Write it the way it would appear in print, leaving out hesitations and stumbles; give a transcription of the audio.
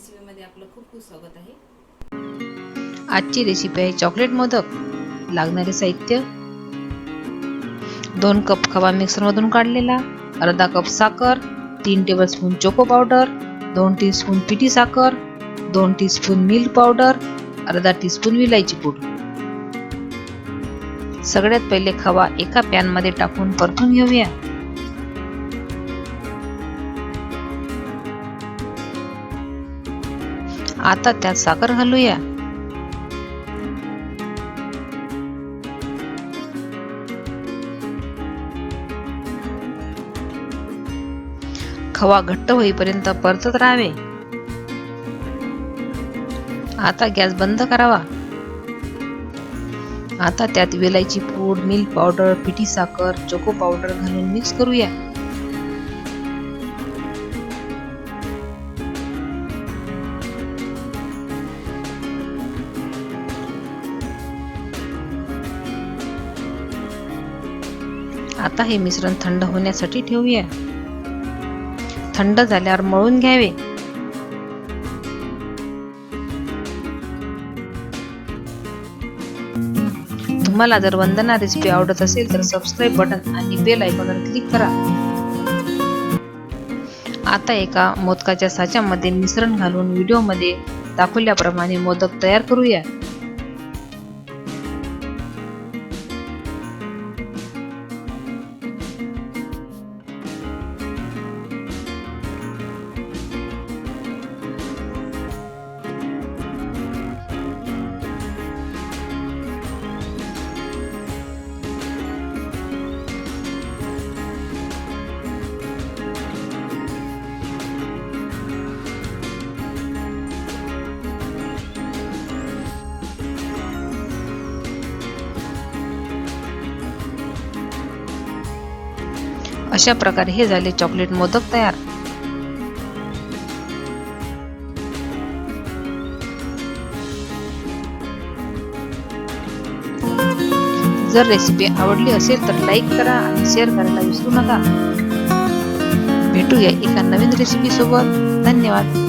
रेसिपीमध्ये आपलं खूप खूप स्वागत आहे। आजची रेसिपी आहे चॉकलेट मोदक। लागणारे साहित्य: 2 कप खवा मिक्सरमधून काढलेला, अर्धा कप साखर, 3 टेबलस्पून चोको पावडर, 2 टीस्पून पिठी साखर, 2 टीस्पून मिल्क पावडर, अर्धा टीस्पून विलायची पूड। सगळ्यात पहिले खवा एका पॅन मध्ये टाकून परतून घेऊया। आता त्यात साखर घालूया। खवा घट्ट होईपर्यंत परतत राहावे। आता गॅस बंद करावा। आता त्यात वेलायची पूड, मिल्क पावडर, पिठी साखर, चोको पावडर घालून मिक्स करूया। आता हे मिश्रण थंड होण्यासाठी ठेवूया। थंड झाल्यावर मळून घ्यावे। तुम्हाला जर वंदना रेसिपी आवडत असेल तर सबस्क्राइब बटन आणि बेल आयकॉनवर क्लिक करा। आता एका मोदकाच्या साच्यामध्ये मिश्रण घालून व्हिडिओमध्ये दाखवल्याप्रमाणे मोदक तयार करूया। अशा प्रकारे हे झाले चॉकलेट मोदक तयार। जर रेसिपी आवडली असेल तर लाईक करा आणि शेअर करायला विसरू नका। भेटूया एका नवीन रेसिपी सोबत। धन्यवाद।